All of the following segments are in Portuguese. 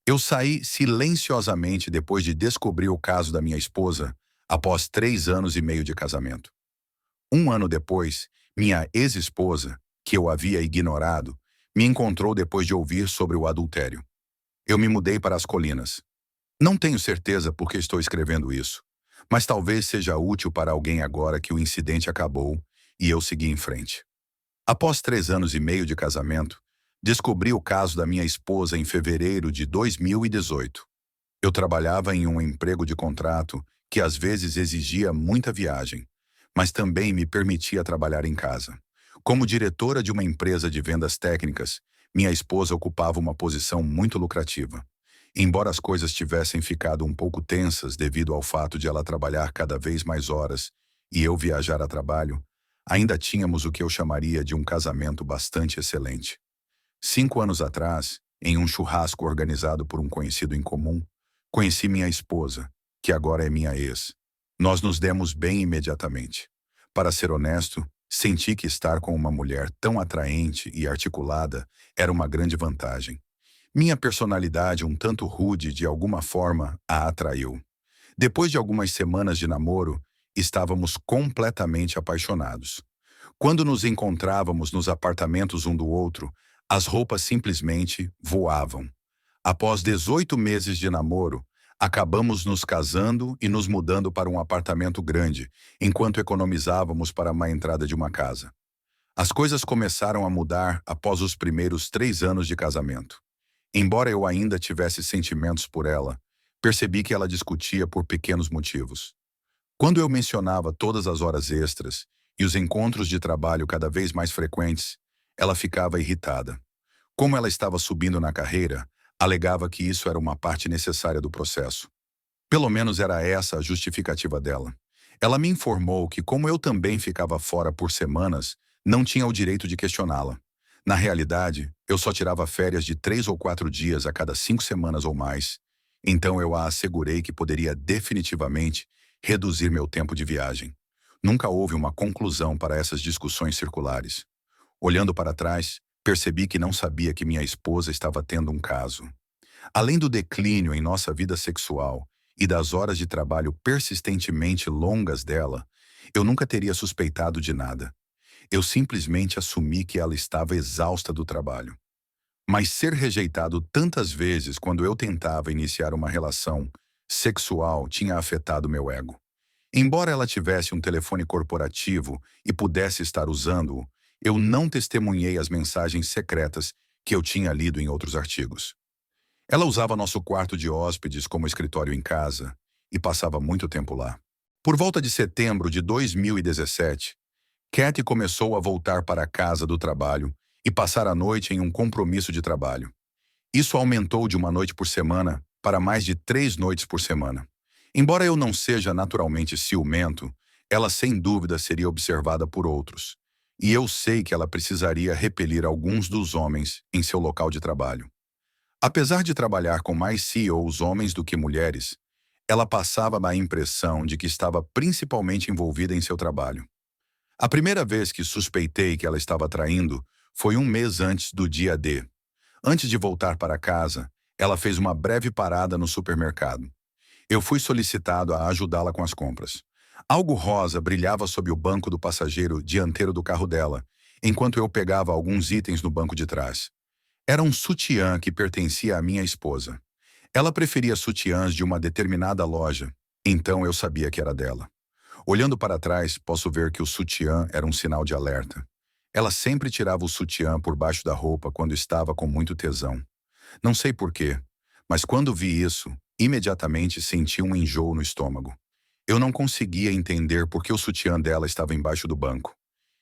Eu saí silenciosamente depois de descobrir o caso da minha esposa, após 3 anos e meio de casamento. Um ano depois, minha ex-esposa, que eu havia ignorado, me encontrou depois de ouvir sobre o adultério. Eu me mudei para as colinas. Não tenho certeza por que estou escrevendo isso, mas talvez seja útil para alguém agora que o incidente acabou e eu segui em frente. Após 3 anos e meio de casamento, descobri o caso da minha esposa em fevereiro de 2018. Eu trabalhava em um emprego de contrato que às vezes exigia muita viagem, mas também me permitia trabalhar em casa. Como diretora de uma empresa de vendas técnicas, minha esposa ocupava uma posição muito lucrativa. Embora as coisas tivessem ficado um pouco tensas devido ao fato de ela trabalhar cada vez mais horas e eu viajar a trabalho, ainda tínhamos o que eu chamaria de um casamento bastante excelente. 5 anos atrás, em um churrasco organizado por um conhecido em comum, conheci minha esposa, que agora é minha ex. Nós nos demos bem imediatamente. Para ser honesto, senti que estar com uma mulher tão atraente e articulada era uma grande vantagem. Minha personalidade, um tanto rude, de alguma forma, a atraiu. Depois de algumas semanas de namoro, estávamos completamente apaixonados. Quando nos encontrávamos nos apartamentos um do outro, as roupas simplesmente voavam. Após 18 meses de namoro, acabamos nos casando e nos mudando para um apartamento grande, enquanto economizávamos para uma entrada de uma casa. As coisas começaram a mudar após os primeiros 3 anos de casamento. Embora eu ainda tivesse sentimentos por ela, percebi que ela discutia por pequenos motivos. Quando eu mencionava todas as horas extras e os encontros de trabalho cada vez mais frequentes, ela ficava irritada. Como ela estava subindo na carreira, alegava que isso era uma parte necessária do processo. Pelo menos era essa a justificativa dela. Ela me informou que, como eu também ficava fora por semanas, não tinha o direito de questioná-la. Na realidade, eu só tirava férias de 3 ou 4 dias a cada 5 semanas ou mais, então eu a assegurei que poderia definitivamente reduzir meu tempo de viagem. Nunca houve uma conclusão para essas discussões circulares. Olhando para trás, percebi que não sabia que minha esposa estava tendo um caso. Além do declínio em nossa vida sexual e das horas de trabalho persistentemente longas dela, eu nunca teria suspeitado de nada. Eu simplesmente assumi que ela estava exausta do trabalho. Mas ser rejeitado tantas vezes quando eu tentava iniciar uma relação sexual tinha afetado meu ego. Embora ela tivesse um telefone corporativo e pudesse estar usando-o, eu não testemunhei as mensagens secretas que eu tinha lido em outros artigos. Ela usava nosso quarto de hóspedes como escritório em casa e passava muito tempo lá. Por volta de setembro de 2017, Kathy começou a voltar para a casa do trabalho e passar a noite em um compromisso de trabalho. Isso aumentou de uma noite por semana para mais de 3 noites por semana. Embora eu não seja naturalmente ciumento, ela sem dúvida seria observada por outros. E eu sei que ela precisaria repelir alguns dos homens em seu local de trabalho. Apesar de trabalhar com mais CEOs homens do que mulheres, ela passava a impressão de que estava principalmente envolvida em seu trabalho. A primeira vez que suspeitei que ela estava traindo foi um mês antes do dia D. Antes de voltar para casa, ela fez uma breve parada no supermercado. Eu fui solicitado a ajudá-la com as compras. Algo rosa brilhava sob o banco do passageiro dianteiro do carro dela, enquanto eu pegava alguns itens no banco de trás. Era um sutiã que pertencia à minha esposa. Ela preferia sutiãs de uma determinada loja, então eu sabia que era dela. Olhando para trás, posso ver que o sutiã era um sinal de alerta. Ela sempre tirava o sutiã por baixo da roupa quando estava com muito tesão. Não sei por quê, mas quando vi isso, imediatamente senti um enjoo no estômago. Eu não conseguia entender por que o sutiã dela estava embaixo do banco.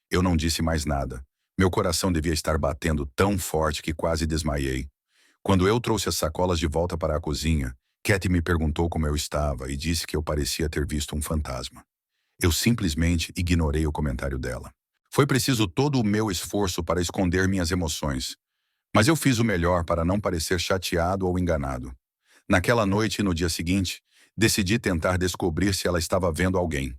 Eu não disse mais nada. Meu coração devia estar batendo tão forte que quase desmaiei. Quando eu trouxe as sacolas de volta para a cozinha, Kathy me perguntou como eu estava e disse que eu parecia ter visto um fantasma. Eu simplesmente ignorei o comentário dela. Foi preciso todo o meu esforço para esconder minhas emoções, mas eu fiz o melhor para não parecer chateado ou enganado. Naquela noite e no dia seguinte, decidi tentar descobrir se ela estava vendo alguém.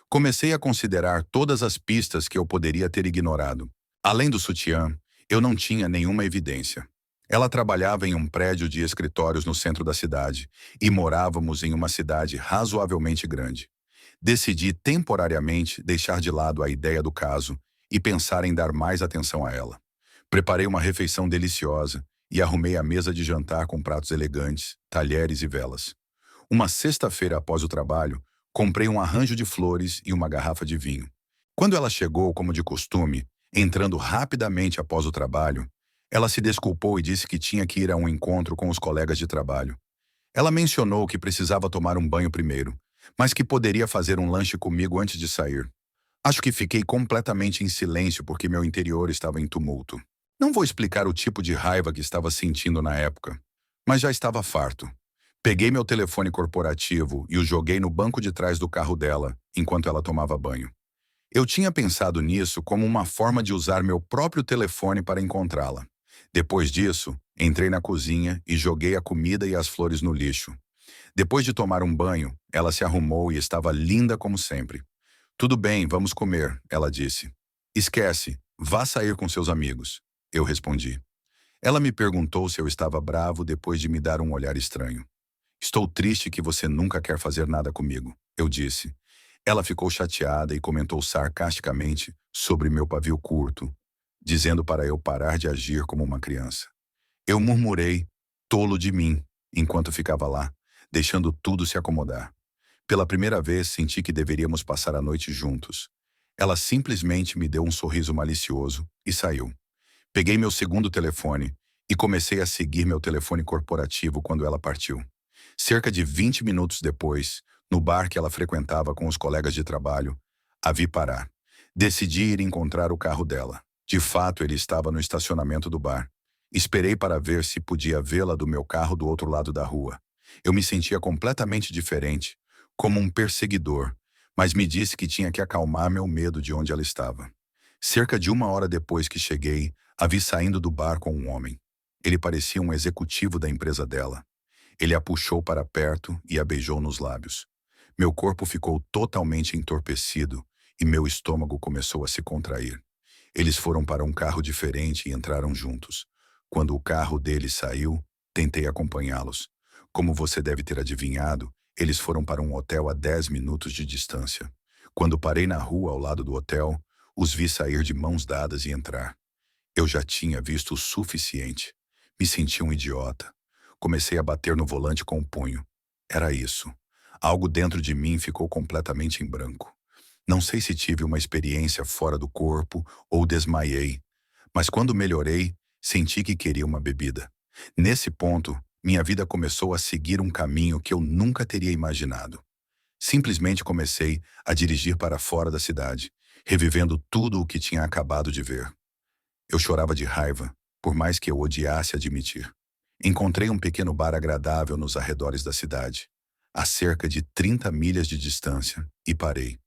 Comecei a considerar todas as pistas que eu poderia ter ignorado. Além do sutiã, eu não tinha nenhuma evidência. Ela trabalhava em um prédio de escritórios no centro da cidade e morávamos em uma cidade razoavelmente grande. Decidi temporariamente deixar de lado a ideia do caso e pensar em dar mais atenção a ela. Preparei uma refeição deliciosa e arrumei a mesa de jantar com pratos elegantes, talheres e velas. Uma sexta-feira após o trabalho, comprei um arranjo de flores e uma garrafa de vinho. Quando ela chegou, como de costume, entrando rapidamente após o trabalho, ela se desculpou e disse que tinha que ir a um encontro com os colegas de trabalho. Ela mencionou que precisava tomar um banho primeiro, mas que poderia fazer um lanche comigo antes de sair. Acho que fiquei completamente em silêncio porque meu interior estava em tumulto. Não vou explicar o tipo de raiva que estava sentindo na época, mas já estava farto. Peguei meu telefone corporativo e o joguei no banco de trás do carro dela, enquanto ela tomava banho. Eu tinha pensado nisso como uma forma de usar meu próprio telefone para encontrá-la. Depois disso, entrei na cozinha e joguei a comida e as flores no lixo. Depois de tomar um banho, ela se arrumou e estava linda como sempre. Tudo bem, vamos comer, ela disse. Esquece, vá sair com seus amigos. Eu respondi. Ela me perguntou se eu estava bravo depois de me dar um olhar estranho. Estou triste que você nunca quer fazer nada comigo, eu disse. Ela ficou chateada e comentou sarcasticamente sobre meu pavio curto, dizendo para eu parar de agir como uma criança. Eu murmurei, tolo de mim, enquanto ficava lá, deixando tudo se acomodar. Pela primeira vez, senti que deveríamos passar a noite juntos. Ela simplesmente me deu um sorriso malicioso e saiu. Peguei meu segundo telefone e comecei a seguir meu telefone corporativo quando ela partiu. Cerca de 20 minutos depois, no bar que ela frequentava com os colegas de trabalho, a vi parar. Decidi ir encontrar o carro dela. De fato, ele estava no estacionamento do bar. Esperei para ver se podia vê-la do meu carro do outro lado da rua. Eu me sentia completamente diferente, como um perseguidor, mas me disse que tinha que acalmar meu medo de onde ela estava. Cerca de 1 hora depois que cheguei, a vi saindo do bar com um homem. Ele parecia um executivo da empresa dela. Ele a puxou para perto e a beijou nos lábios. Meu corpo ficou totalmente entorpecido e meu estômago começou a se contrair. Eles foram para um carro diferente e entraram juntos. Quando o carro deles saiu, tentei acompanhá-los. Como você deve ter adivinhado, eles foram para um hotel a 10 minutos de distância. Quando parei na rua ao lado do hotel, os vi sair de mãos dadas e entrar. Eu já tinha visto o suficiente. Me senti um idiota. Comecei a bater no volante com o punho. Era isso. Algo dentro de mim ficou completamente em branco. Não sei se tive uma experiência fora do corpo ou desmaiei, mas quando melhorei, senti que queria uma bebida. Nesse ponto, minha vida começou a seguir um caminho que eu nunca teria imaginado. Simplesmente comecei a dirigir para fora da cidade, revivendo tudo o que tinha acabado de ver. Eu chorava de raiva, por mais que eu odiasse admitir. Encontrei um pequeno bar agradável nos arredores da cidade, a cerca de 30 milhas de distância, e parei.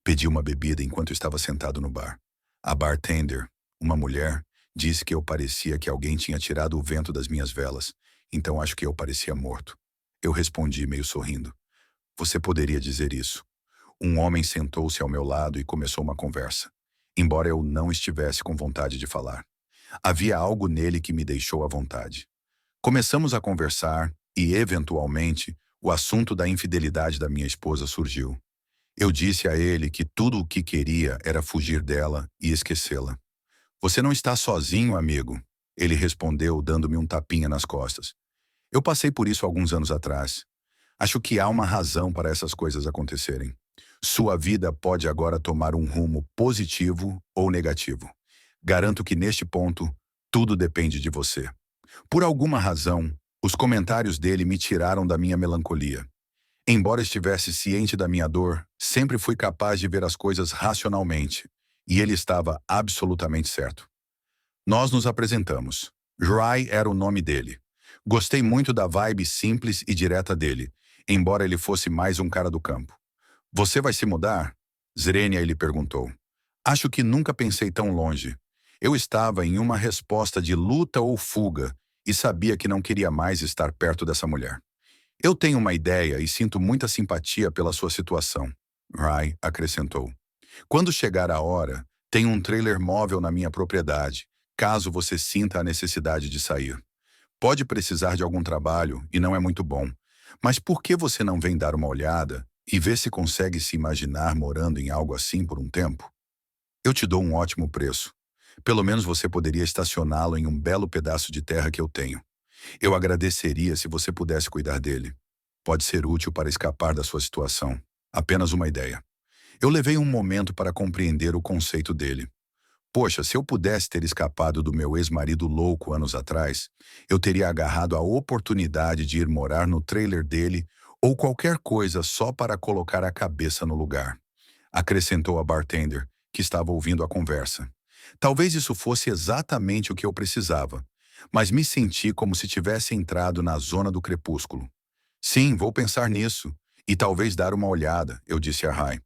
Pedi uma bebida enquanto estava sentado no bar. A bartender, uma mulher, disse que eu parecia que alguém tinha tirado o vento das minhas velas, então acho que eu parecia morto. Eu respondi meio sorrindo. Você poderia dizer isso. Um homem sentou-se ao meu lado e começou uma conversa, embora eu não estivesse com vontade de falar. Havia algo nele que me deixou à vontade. Começamos a conversar e, eventualmente, o assunto da infidelidade da minha esposa surgiu. Eu disse a ele que tudo o que queria era fugir dela e esquecê-la. Você não está sozinho, amigo, ele respondeu, dando-me um tapinha nas costas. Eu passei por isso alguns anos atrás. Acho que há uma razão para essas coisas acontecerem. Sua vida pode agora tomar um rumo positivo ou negativo. Garanto que neste ponto, tudo depende de você. Por alguma razão, os comentários dele me tiraram da minha melancolia. Embora estivesse ciente da minha dor, sempre fui capaz de ver as coisas racionalmente, e ele estava absolutamente certo. Nós nos apresentamos. Rai era o nome dele. Gostei muito da vibe simples e direta dele, embora ele fosse mais um cara do campo. Você vai se mudar? Zrenia ele perguntou. Acho que nunca pensei tão longe. Eu estava em uma resposta de luta ou fuga e sabia que não queria mais estar perto dessa mulher. Eu tenho uma ideia e sinto muita simpatia pela sua situação, Rai acrescentou. Quando chegar a hora, tenho um trailer móvel na minha propriedade, caso você sinta a necessidade de sair. Pode precisar de algum trabalho e não é muito bom. Mas por que você não vem dar uma olhada e ver se consegue se imaginar morando em algo assim por um tempo? Eu te dou um ótimo preço. Pelo menos você poderia estacioná-lo em um belo pedaço de terra que eu tenho. Eu agradeceria se você pudesse cuidar dele. Pode ser útil para escapar da sua situação. Apenas uma ideia. Eu levei um momento para compreender o conceito dele. Poxa, se eu pudesse ter escapado do meu ex-marido louco anos atrás, eu teria agarrado a oportunidade de ir morar no trailer dele ou qualquer coisa só para colocar a cabeça no lugar. Acrescentou a bartender, que estava ouvindo a conversa. Talvez isso fosse exatamente o que eu precisava, mas me senti como se tivesse entrado na zona do crepúsculo. Sim, vou pensar nisso, e talvez dar uma olhada, eu disse a Rai.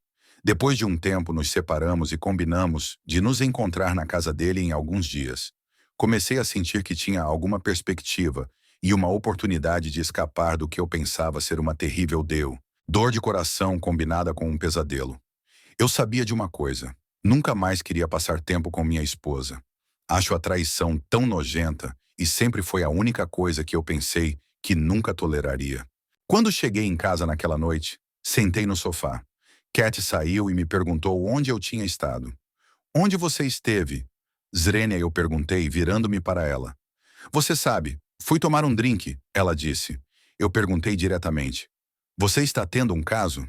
Depois de um tempo, nos separamos e combinamos de nos encontrar na casa dele em alguns dias. Comecei a sentir que tinha alguma perspectiva e uma oportunidade de escapar do que eu pensava ser uma terrível dor de coração combinada com um pesadelo. Eu sabia de uma coisa. Nunca mais queria passar tempo com minha esposa. Acho a traição tão nojenta e sempre foi a única coisa que eu pensei que nunca toleraria. Quando cheguei em casa naquela noite, sentei no sofá. Cat saiu e me perguntou onde eu tinha estado. Onde você esteve? Zrenia, eu perguntei, virando-me para ela. Você sabe, fui tomar um drink, ela disse. Eu perguntei diretamente. Você está tendo um caso?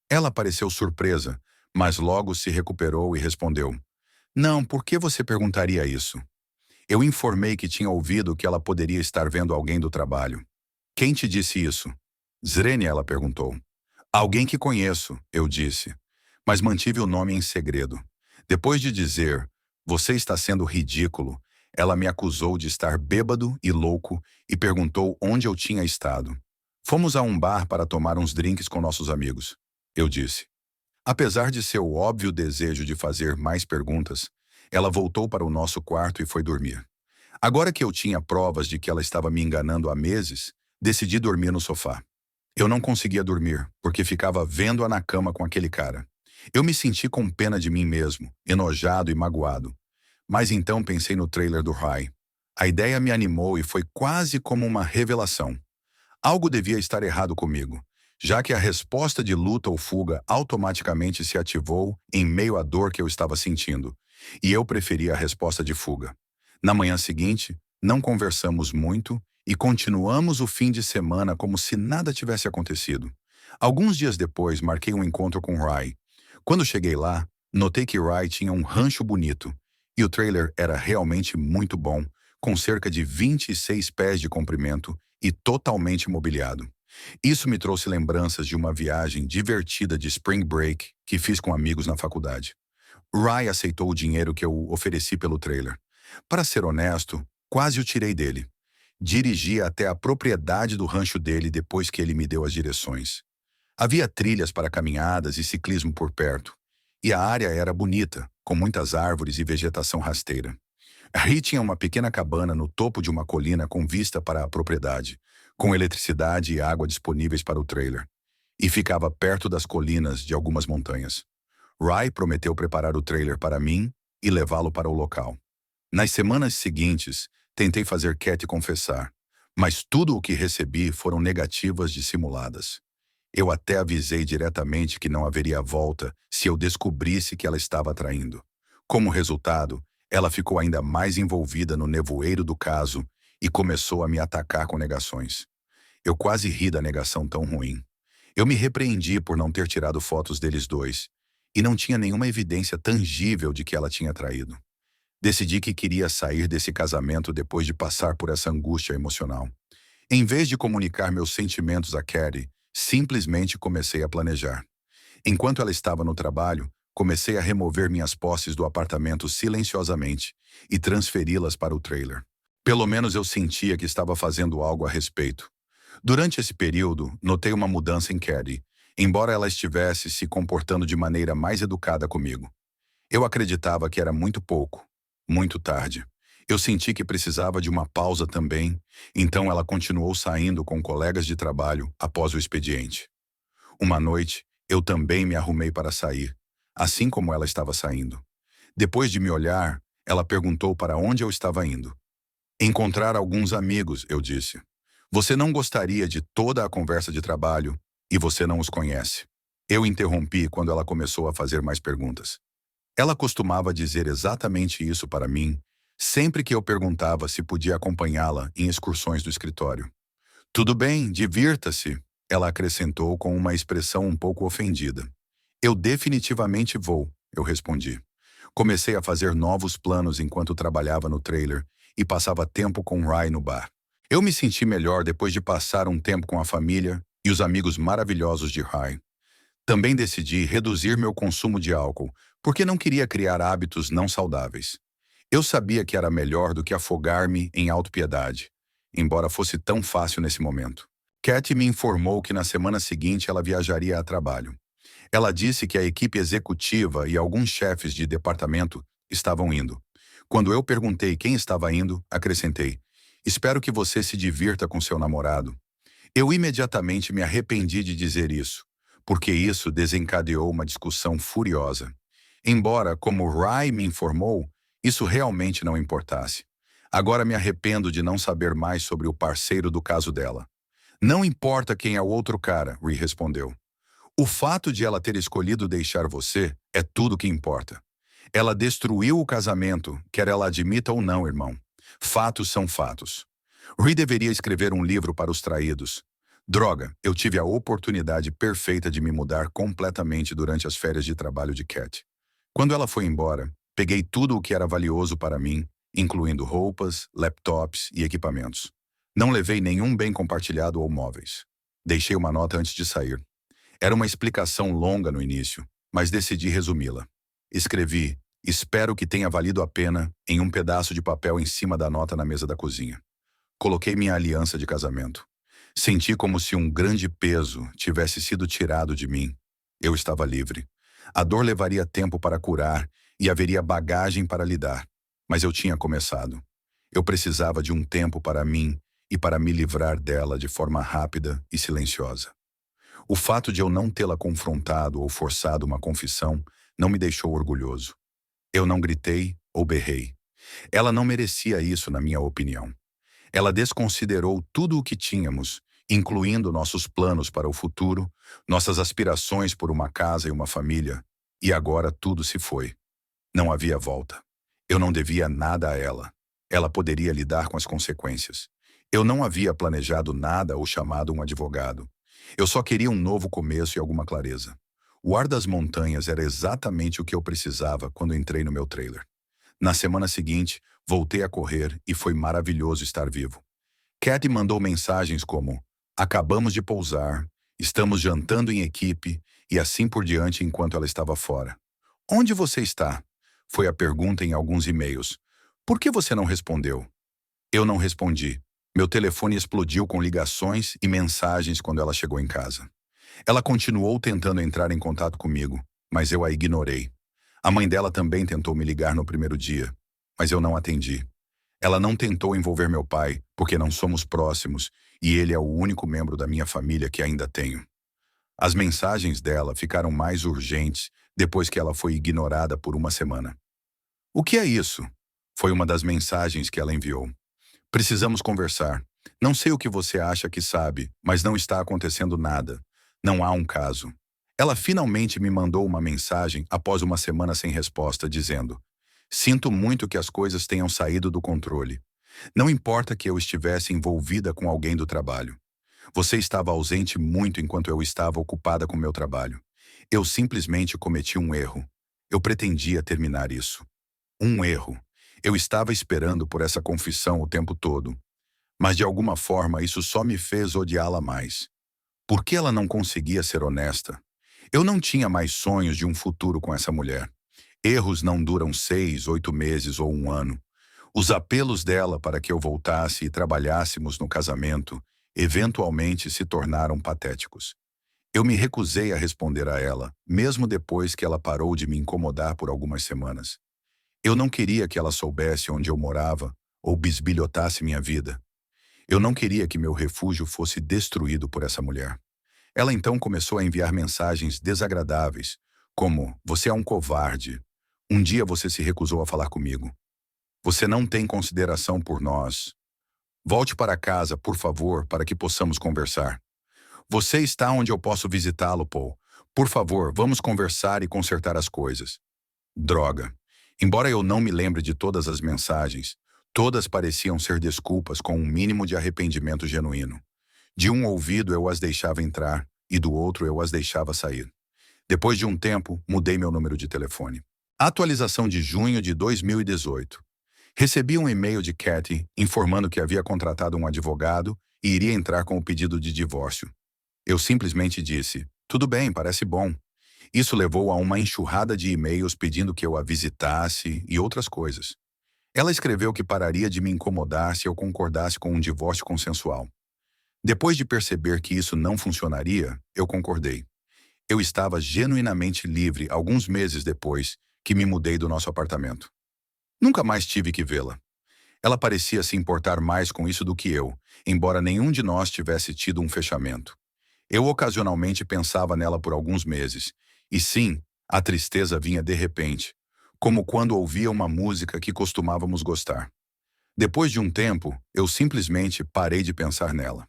Ela pareceu surpresa, mas logo se recuperou e respondeu. Não, por que você perguntaria isso? Eu informei que tinha ouvido que ela poderia estar vendo alguém do trabalho. Quem te disse isso? Zrenia, ela perguntou. Alguém que conheço, eu disse, mas mantive o nome em segredo. Depois de dizer, você está sendo ridículo, ela me acusou de estar bêbado e louco e perguntou onde eu tinha estado. Fomos a um bar para tomar uns drinks com nossos amigos, eu disse. Apesar de seu óbvio desejo de fazer mais perguntas, ela voltou para o nosso quarto e foi dormir. Agora que eu tinha provas de que ela estava me enganando há meses, decidi dormir no sofá. Eu não conseguia dormir, porque ficava vendo-a na cama com aquele cara. Eu me senti com pena de mim mesmo, enojado e magoado. Mas então pensei no trailer do Rai. A ideia me animou e foi quase como uma revelação. Algo devia estar errado comigo, já que a resposta de luta ou fuga automaticamente se ativou em meio à dor que eu estava sentindo, e eu preferia a resposta de fuga. Na manhã seguinte, não conversamos muito e continuamos o fim de semana como se nada tivesse acontecido. Alguns dias depois, marquei um encontro com Rai. Quando cheguei lá, notei que Rai tinha um rancho bonito, e o trailer era realmente muito bom, com cerca de 26 pés de comprimento e totalmente mobiliado. Isso me trouxe lembranças de uma viagem divertida de Spring Break que fiz com amigos na faculdade. Rai aceitou o dinheiro que eu ofereci pelo trailer. Para ser honesto, quase o tirei dele. Dirigi até a propriedade do rancho dele depois que ele me deu as direções. Havia trilhas para caminhadas e ciclismo por perto. E a área era bonita, com muitas árvores e vegetação rasteira. Ri tinha uma pequena cabana no topo de uma colina com vista para a propriedade, com eletricidade e água disponíveis para o trailer. E ficava perto das colinas de algumas montanhas. Rai prometeu preparar o trailer para mim e levá-lo para o local. Nas semanas seguintes, tentei fazer Cat confessar, mas tudo o que recebi foram negativas dissimuladas. Eu até avisei diretamente que não haveria volta se eu descobrisse que ela estava traindo. Como resultado, ela ficou ainda mais envolvida no nevoeiro do caso e começou a me atacar com negações. Eu quase ri da negação tão ruim. Eu me repreendi por não ter tirado fotos deles dois, e não tinha nenhuma evidência tangível de que ela tinha traído. Decidi que queria sair desse casamento depois de passar por essa angústia emocional. Em vez de comunicar meus sentimentos a Carrie, simplesmente comecei a planejar. Enquanto ela estava no trabalho, comecei a remover minhas posses do apartamento silenciosamente e transferi-las para o trailer. Pelo menos eu sentia que estava fazendo algo a respeito. Durante esse período, notei uma mudança em Carrie, embora ela estivesse se comportando de maneira mais educada comigo. Eu acreditava que era muito pouco, muito tarde. Eu senti que precisava de uma pausa também, então ela continuou saindo com colegas de trabalho após o expediente. Uma noite, eu também me arrumei para sair, assim como ela estava saindo. Depois de me olhar, ela perguntou para onde eu estava indo. Encontrar alguns amigos, eu disse. Você não gostaria de toda a conversa de trabalho e você não os conhece. Eu interrompi quando ela começou a fazer mais perguntas. Ela costumava dizer exatamente isso para mim, sempre que eu perguntava se podia acompanhá-la em excursões do escritório. Tudo bem, divirta-se, ela acrescentou com uma expressão um pouco ofendida. Eu definitivamente vou, eu respondi. Comecei a fazer novos planos enquanto trabalhava no trailer e passava tempo com Rai no bar. Eu me senti melhor depois de passar um tempo com a família e os amigos maravilhosos de Rai. Também decidi reduzir meu consumo de álcool, porque não queria criar hábitos não saudáveis. Eu sabia que era melhor do que afogar-me em autopiedade, embora fosse tão fácil nesse momento. Cat me informou que na semana seguinte ela viajaria a trabalho. Ela disse que a equipe executiva e alguns chefes de departamento estavam indo. Quando eu perguntei quem estava indo, acrescentei: espero que você se divirta com seu namorado. Eu imediatamente me arrependi de dizer isso, porque isso desencadeou uma discussão furiosa. Embora, como Rai me informou, isso realmente não importasse. Agora me arrependo de não saber mais sobre o parceiro do caso dela. Não importa quem é o outro cara, Ri respondeu. O fato de ela ter escolhido deixar você é tudo que importa. Ela destruiu o casamento, quer ela admita ou não, irmão. Fatos são fatos. Ri deveria escrever um livro para os traídos. Droga, eu tive a oportunidade perfeita de me mudar completamente durante as férias de trabalho de Cat. Quando ela foi embora, peguei tudo o que era valioso para mim, incluindo roupas, laptops e equipamentos. Não levei nenhum bem compartilhado ou móveis. Deixei uma nota antes de sair. Era uma explicação longa no início, mas decidi resumi-la. Escrevi: espero que tenha valido a pena, em um pedaço de papel em cima da nota na mesa da cozinha. Coloquei minha aliança de casamento. Senti como se um grande peso tivesse sido tirado de mim. Eu estava livre. A dor levaria tempo para curar e haveria bagagem para lidar. Mas eu tinha começado. Eu precisava de um tempo para mim e para me livrar dela de forma rápida e silenciosa. O fato de eu não tê-la confrontado ou forçado uma confissão não me deixou orgulhoso. Eu não gritei ou berrei. Ela não merecia isso, na minha opinião. Ela desconsiderou tudo o que tínhamos, incluindo nossos planos para o futuro, nossas aspirações por uma casa e uma família, e agora tudo se foi. Não havia volta. Eu não devia nada a ela. Ela poderia lidar com as consequências. Eu não havia planejado nada ou chamado um advogado. Eu só queria um novo começo e alguma clareza. O ar das montanhas era exatamente o que eu precisava quando entrei no meu trailer. Na semana seguinte, voltei a correr e foi maravilhoso estar vivo. Cat mandou mensagens como: acabamos de pousar, estamos jantando em equipe e assim por diante enquanto ela estava fora. Onde você está? Foi a pergunta em alguns e-mails. Por que você não respondeu? Eu não respondi. Meu telefone explodiu com ligações e mensagens quando ela chegou em casa. Ela continuou tentando entrar em contato comigo, mas eu a ignorei. A mãe dela também tentou me ligar no primeiro dia, mas eu não atendi. Ela não tentou envolver meu pai, porque não somos próximos e ele é o único membro da minha família que ainda tenho. As mensagens dela ficaram mais urgentes depois que ela foi ignorada por uma semana. O que é isso? Foi uma das mensagens que ela enviou. Precisamos conversar. Não sei o que você acha que sabe, mas não está acontecendo nada. Não há um caso. Ela finalmente me mandou uma mensagem após uma semana sem resposta, dizendo: sinto muito que as coisas tenham saído do controle. Não importa que eu estivesse envolvida com alguém do trabalho. Você estava ausente muito enquanto eu estava ocupada com meu trabalho. Eu simplesmente cometi um erro. Eu pretendia terminar isso. Um erro. Eu estava esperando por essa confissão o tempo todo. Mas de alguma forma isso só me fez odiá-la mais. Por que ela não conseguia ser honesta? Eu não tinha mais sonhos de um futuro com essa mulher. Erros não duram 6, 8 meses ou um ano. Os apelos dela para que eu voltasse e trabalhássemos no casamento eventualmente se tornaram patéticos. Eu me recusei a responder a ela, mesmo depois que ela parou de me incomodar por algumas semanas. Eu não queria que ela soubesse onde eu morava ou bisbilhotasse minha vida. Eu não queria que meu refúgio fosse destruído por essa mulher. Ela então começou a enviar mensagens desagradáveis, como: você é um covarde. Um dia você se recusou a falar comigo. Você não tem consideração por nós. Volte para casa, por favor, para que possamos conversar. Você está onde eu posso visitá-lo, Paul. Por favor, vamos conversar e consertar as coisas. Droga. Embora eu não me lembre de todas as mensagens, todas pareciam ser desculpas com um mínimo de arrependimento genuíno. De um ouvido eu as deixava entrar e do outro eu as deixava sair. Depois de um tempo, mudei meu número de telefone. Atualização de junho de 2018. Recebi um e-mail de Kathy informando que havia contratado um advogado e iria entrar com o pedido de divórcio. Eu simplesmente disse, tudo bem, parece bom. Isso levou a uma enxurrada de e-mails pedindo que eu a visitasse e outras coisas. Ela escreveu que pararia de me incomodar se eu concordasse com um divórcio consensual. Depois de perceber que isso não funcionaria, eu concordei. Eu estava genuinamente livre alguns meses depois que me mudei do nosso apartamento. Nunca mais tive que vê-la. Ela parecia se importar mais com isso do que eu, embora nenhum de nós tivesse tido um fechamento. Eu ocasionalmente pensava nela por alguns meses, e sim, a tristeza vinha de repente, como quando ouvia uma música que costumávamos gostar. Depois de um tempo, eu simplesmente parei de pensar nela.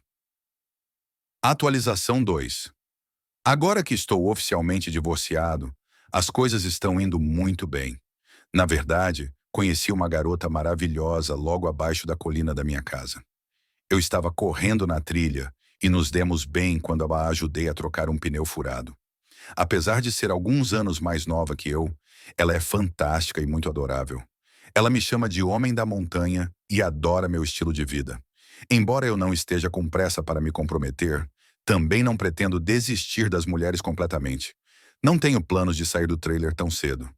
Atualização 2. Agora que estou oficialmente divorciado, as coisas estão indo muito bem. Na verdade, conheci uma garota maravilhosa logo abaixo da colina da minha casa. Eu estava correndo na trilha e nos demos bem quando a ajudei a trocar um pneu furado. Apesar de ser alguns anos mais nova que eu, ela é fantástica e muito adorável. Ela me chama de homem da montanha e adora meu estilo de vida. Embora eu não esteja com pressa para me comprometer, também não pretendo desistir das mulheres completamente. Não tenho planos de sair do trailer tão cedo.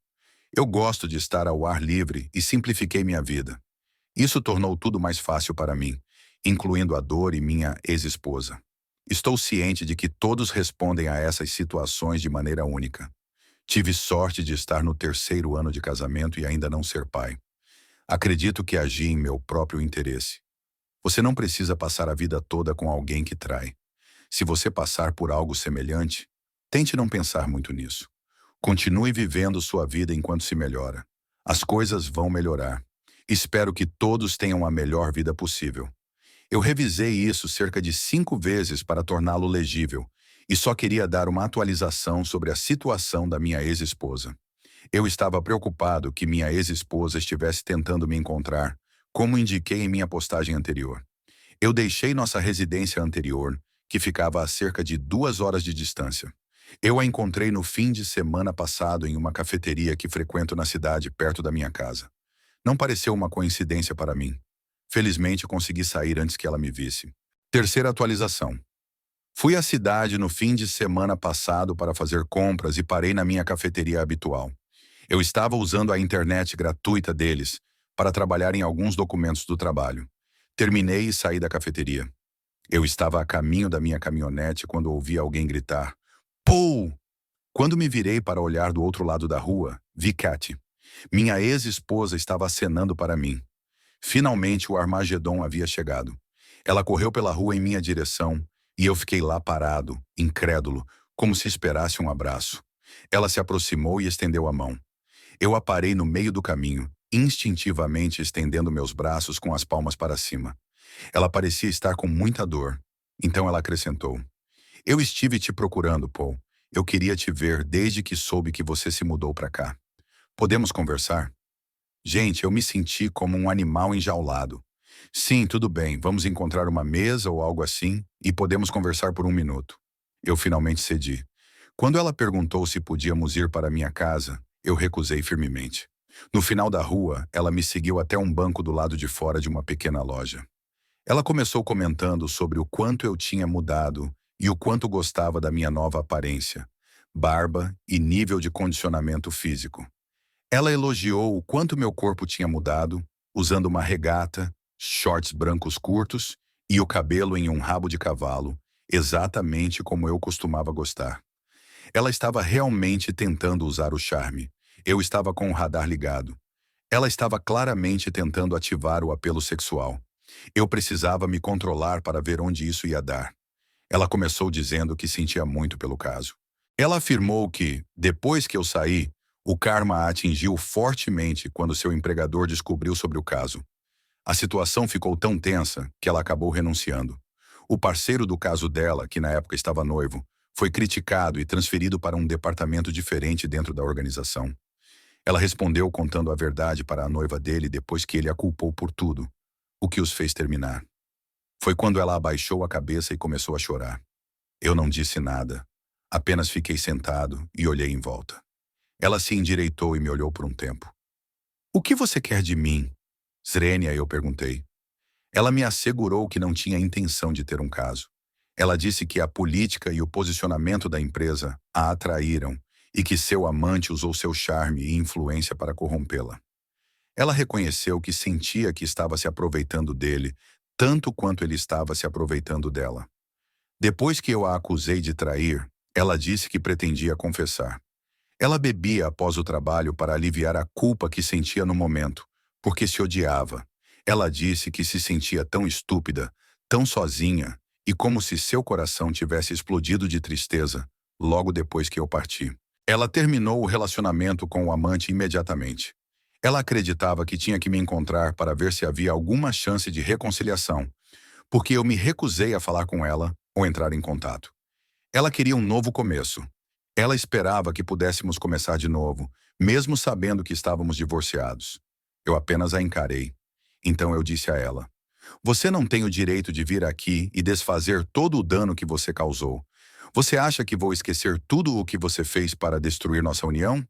Eu gosto de estar ao ar livre e simplifiquei minha vida. Isso tornou tudo mais fácil para mim, incluindo a dor e minha ex-esposa. Estou ciente de que todos respondem a essas situações de maneira única. Tive sorte de estar no 3º ano de casamento e ainda não ser pai. Acredito que agi em meu próprio interesse. Você não precisa passar a vida toda com alguém que trai. Se você passar por algo semelhante, tente não pensar muito nisso. Continue vivendo sua vida enquanto se melhora. As coisas vão melhorar. Espero que todos tenham a melhor vida possível. Eu revisei isso cerca de 5 vezes para torná-lo legível e só queria dar uma atualização sobre a situação da minha ex-esposa. Eu estava preocupado que minha ex-esposa estivesse tentando me encontrar, como indiquei em minha postagem anterior. Eu deixei nossa residência anterior, que ficava a cerca de 2 horas de distância. Eu a encontrei no fim de semana passado em uma cafeteria que frequento na cidade perto da minha casa. Não pareceu uma coincidência para mim. Felizmente consegui sair antes que ela me visse. Terceira atualização. Fui à cidade no fim de semana passado para fazer compras e parei na minha cafeteria habitual. Eu estava usando a internet gratuita deles para trabalhar em alguns documentos do trabalho. Terminei e saí da cafeteria. Eu estava a caminho da minha caminhonete quando ouvi alguém gritar, Paul! Quando me virei para olhar do outro lado da rua, vi Kathy. Minha ex-esposa estava acenando para mim. Finalmente o Armagedon havia chegado. Ela correu pela rua em minha direção e eu fiquei lá parado, incrédulo, como se esperasse um abraço. Ela se aproximou e estendeu a mão. Eu a parei no meio do caminho, instintivamente estendendo meus braços com as palmas para cima. Ela parecia estar com muita dor. Então ela acrescentou, eu estive te procurando, Paul. Eu queria te ver desde que soube que você se mudou para cá. Podemos conversar? Gente, eu me senti como um animal enjaulado. Sim, tudo bem, vamos encontrar uma mesa ou algo assim e podemos conversar por 1 minuto. Eu finalmente cedi. Quando ela perguntou se podíamos ir para minha casa, eu recusei firmemente. No final da rua, ela me seguiu até um banco do lado de fora de uma pequena loja. Ela começou comentando sobre o quanto eu tinha mudado e o quanto gostava da minha nova aparência, barba e nível de condicionamento físico. Ela elogiou o quanto meu corpo tinha mudado, usando uma regata, shorts brancos curtos e o cabelo em um rabo de cavalo, exatamente como eu costumava gostar. Ela estava realmente tentando usar o charme. Eu estava com o radar ligado. Ela estava claramente tentando ativar o apelo sexual. Eu precisava me controlar para ver onde isso ia dar. Ela começou dizendo que sentia muito pelo caso. Ela afirmou que, depois que eu saí, O karma a atingiu fortemente quando seu empregador descobriu sobre o caso. A situação ficou tão tensa que ela acabou renunciando. O parceiro do caso dela, que na época estava noivo, foi criticado e transferido para um departamento diferente dentro da organização. Ela respondeu contando a verdade para a noiva dele depois que ele a culpou por tudo, o que os fez terminar. Foi quando ela abaixou a cabeça e começou a chorar. Eu não disse nada, apenas fiquei sentado e olhei em volta. Ela se endireitou e me olhou por um tempo. "O que você quer de mim?" Zrenia, eu perguntei. Ela me assegurou que não tinha intenção de ter um caso. Ela disse que a política e o posicionamento da empresa a atraíram e que seu amante usou seu charme e influência para corrompê-la. Ela reconheceu que sentia que estava se aproveitando dele, tanto quanto ele estava se aproveitando dela. Depois que eu a acusei de trair, ela disse que pretendia confessar. Ela bebia após o trabalho para aliviar a culpa que sentia no momento, porque se odiava. Ela disse que se sentia tão estúpida, tão sozinha, e como se seu coração tivesse explodido de tristeza, logo depois que eu parti. Ela terminou o relacionamento com o amante imediatamente. Ela acreditava que tinha que me encontrar para ver se havia alguma chance de reconciliação, porque eu me recusei a falar com ela ou entrar em contato. Ela queria um novo começo. Ela esperava que pudéssemos começar de novo, mesmo sabendo que estávamos divorciados. Eu apenas a encarei. Então eu disse a ela: "Você não tem o direito de vir aqui e desfazer todo o dano que você causou. Você acha que vou esquecer tudo o que você fez para destruir nossa união?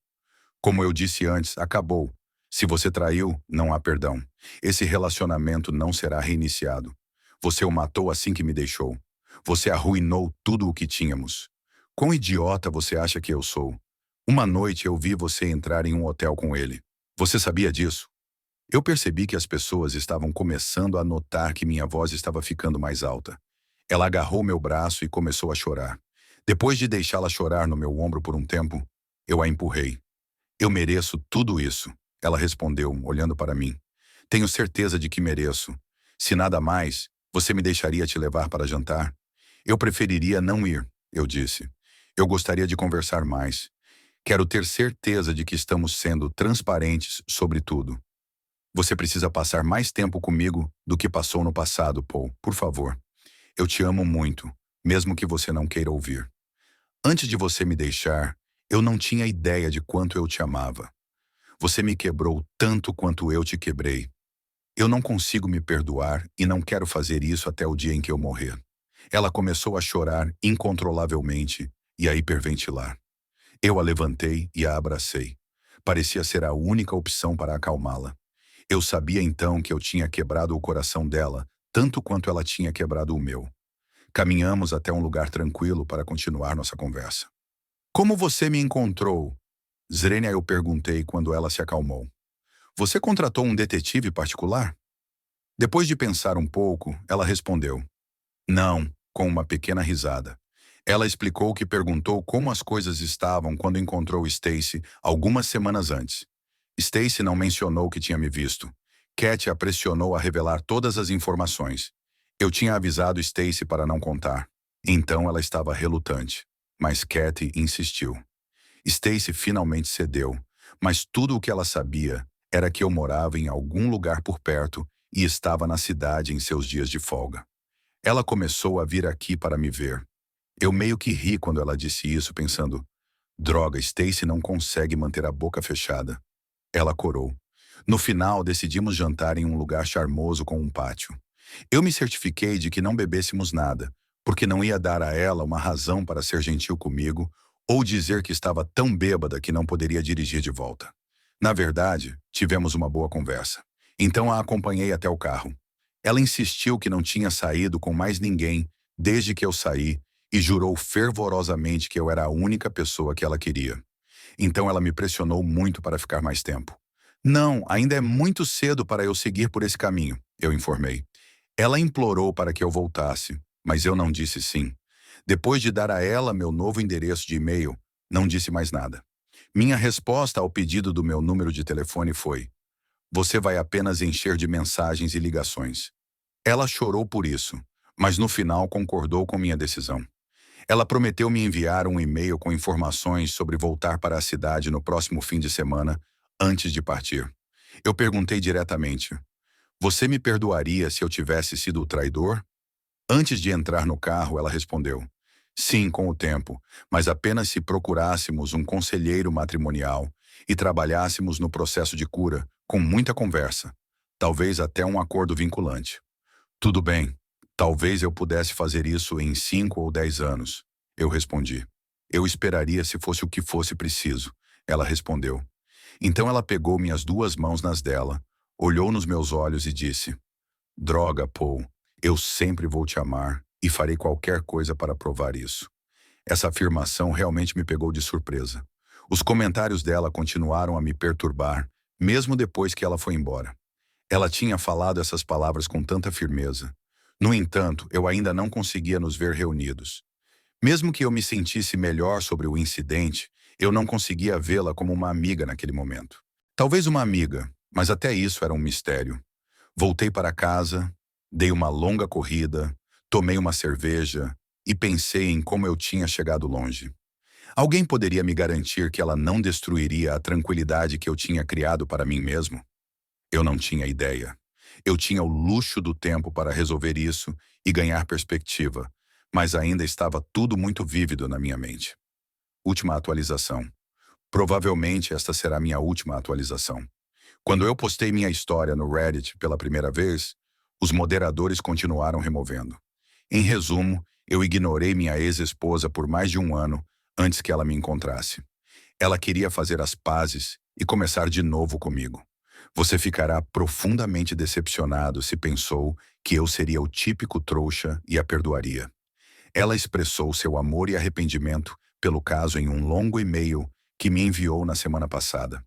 Como eu disse antes, acabou. Se você traiu, não há perdão. Esse relacionamento não será reiniciado. Você o matou assim que me deixou. Você arruinou tudo o que tínhamos. Quão idiota você acha que eu sou? Uma noite eu vi você entrar em um hotel com ele. Você sabia disso?" Eu percebi que as pessoas estavam começando a notar que minha voz estava ficando mais alta. Ela agarrou meu braço e começou a chorar. Depois de deixá-la chorar no meu ombro por um tempo, eu a empurrei. "Eu mereço tudo isso", ela respondeu, olhando para mim. "Tenho certeza de que mereço. Se nada mais, você me deixaria te levar para jantar?" "Eu preferiria não ir", eu disse. "Eu gostaria de conversar mais. Quero ter certeza de que estamos sendo transparentes sobre tudo. Você precisa passar mais tempo comigo do que passou no passado, Paul, por favor. Eu te amo muito, mesmo que você não queira ouvir. Antes de você me deixar, eu não tinha ideia de quanto eu te amava. Você me quebrou tanto quanto eu te quebrei. Eu não consigo me perdoar e não quero fazer isso até o dia em que eu morrer." Ela começou a chorar incontrolavelmente e a hiperventilar. Eu a levantei e a abracei. Parecia ser a única opção para acalmá-la. Eu sabia então que eu tinha quebrado o coração dela, tanto quanto ela tinha quebrado o meu. Caminhamos até um lugar tranquilo para continuar nossa conversa. "Como você me encontrou?" Zrenia, eu perguntei quando ela se acalmou. "Você contratou um detetive particular?" Depois de pensar um pouco, ela respondeu: "Não", com uma pequena risada. Ela explicou que perguntou como as coisas estavam quando encontrou Stacy algumas semanas antes. Stacy não mencionou que tinha me visto. Cat a pressionou a revelar todas as informações. Eu tinha avisado Stacy para não contar. Então ela estava relutante. Mas Cat insistiu. Stacy finalmente cedeu, mas tudo o que ela sabia era que eu morava em algum lugar por perto e estava na cidade em seus dias de folga. Ela começou a vir aqui para me ver. Eu meio que ri quando ela disse isso, pensando: droga, Stacy não consegue manter a boca fechada. Ela corou. No final, decidimos jantar em um lugar charmoso com um pátio. Eu me certifiquei de que não bebêssemos nada, porque não ia dar a ela uma razão para ser gentil comigo ou dizer que estava tão bêbada que não poderia dirigir de volta. Na verdade, tivemos uma boa conversa. Então a acompanhei até o carro. Ela insistiu que não tinha saído com mais ninguém desde que eu saí e jurou fervorosamente que eu era a única pessoa que ela queria. Então ela me pressionou muito para ficar mais tempo. "Não, ainda é muito cedo para eu seguir por esse caminho", eu informei. Ela implorou para que eu voltasse, mas eu não disse sim. Depois de dar a ela meu novo endereço de e-mail, não disse mais nada. Minha resposta ao pedido do meu número de telefone foi: "Você vai apenas encher de mensagens e ligações." Ela chorou por isso, mas no final concordou com minha decisão. Ela prometeu me enviar um e-mail com informações sobre voltar para a cidade no próximo fim de semana, antes de partir. Eu perguntei diretamente: Você me perdoaria se eu tivesse sido o traidor? Antes de entrar no carro, ela respondeu: Sim, com o tempo, mas apenas se procurássemos um conselheiro matrimonial e trabalhássemos no processo de cura, com muita conversa, talvez até um acordo vinculante. Tudo bem, talvez eu pudesse fazer isso em 5 ou 10 anos, eu respondi. Eu esperaria se fosse o que fosse preciso, ela respondeu. Então ela pegou minhas duas mãos nas dela, olhou nos meus olhos e disse: Droga, Paul, eu sempre vou te amar e farei qualquer coisa para provar isso. Essa afirmação realmente me pegou de surpresa. Os comentários dela continuaram a me perturbar, mesmo depois que ela foi embora. Ela tinha falado essas palavras com tanta firmeza. No entanto, eu ainda não conseguia nos ver reunidos. Mesmo que eu me sentisse melhor sobre o incidente, eu não conseguia vê-la como uma amiga naquele momento. Talvez uma amiga, mas até isso era um mistério. Voltei para casa, dei uma longa corrida, tomei uma cerveja e pensei em como eu tinha chegado longe. Alguém poderia me garantir que ela não destruiria a tranquilidade que eu tinha criado para mim mesmo? Eu não tinha ideia. Eu tinha o luxo do tempo para resolver isso e ganhar perspectiva, mas ainda estava tudo muito vívido na minha mente. Última atualização. Provavelmente esta será minha última atualização. Quando eu postei minha história no Reddit pela primeira vez, os moderadores continuaram removendo. Em resumo, eu ignorei minha ex-esposa por mais de um ano antes que ela me encontrasse. Ela queria fazer as pazes e começar de novo comigo. Você ficará profundamente decepcionado se pensou que eu seria o típico trouxa e a perdoaria. Ela expressou seu amor e arrependimento pelo caso em um longo e-mail que me enviou na semana passada.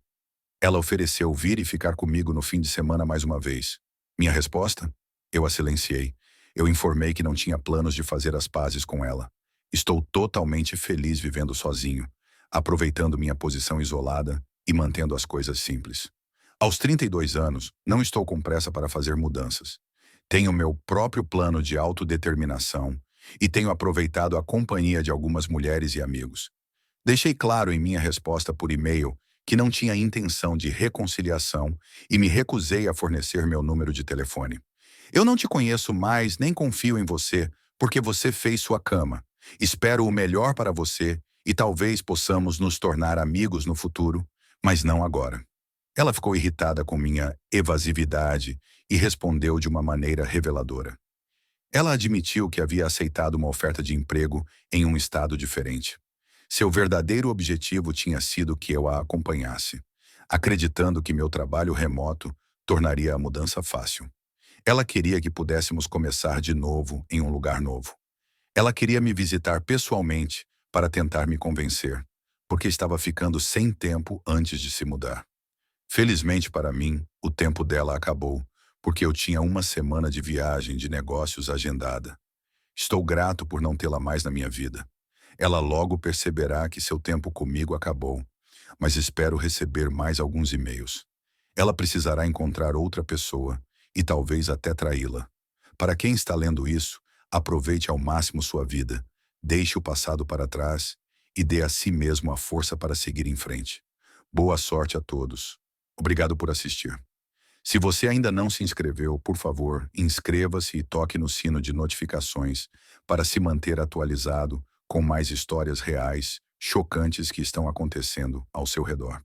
Ela ofereceu vir e ficar comigo no fim de semana mais uma vez. Minha resposta? Eu a silenciei. Eu informei que não tinha planos de fazer as pazes com ela. Estou totalmente feliz vivendo sozinho, aproveitando minha posição isolada e mantendo as coisas simples. Aos 32 anos, não estou com pressa para fazer mudanças. Tenho meu próprio plano de autodeterminação e tenho aproveitado a companhia de algumas mulheres e amigos. Deixei claro em minha resposta por e-mail que não tinha intenção de reconciliação e me recusei a fornecer meu número de telefone. Eu não te conheço mais nem confio em você porque você fez sua cama. Espero o melhor para você e talvez possamos nos tornar amigos no futuro, mas não agora. Ela ficou irritada com minha evasividade e respondeu de uma maneira reveladora. Ela admitiu que havia aceitado uma oferta de emprego em um estado diferente. Seu verdadeiro objetivo tinha sido que eu a acompanhasse, acreditando que meu trabalho remoto tornaria a mudança fácil. Ela queria que pudéssemos começar de novo em um lugar novo. Ela queria me visitar pessoalmente para tentar me convencer, porque estava ficando sem tempo antes de se mudar. Felizmente para mim, o tempo dela acabou, porque eu tinha uma semana de viagem de negócios agendada. Estou grato por não tê-la mais na minha vida. Ela logo perceberá que seu tempo comigo acabou, mas espero receber mais alguns e-mails. Ela precisará encontrar outra pessoa e talvez até traí-la. Para quem está lendo isso, aproveite ao máximo sua vida, deixe o passado para trás e dê a si mesmo a força para seguir em frente. Boa sorte a todos. Obrigado por assistir. Se você ainda não se inscreveu, por favor, inscreva-se e toque no sino de notificações para se manter atualizado com mais histórias reais, chocantes que estão acontecendo ao seu redor.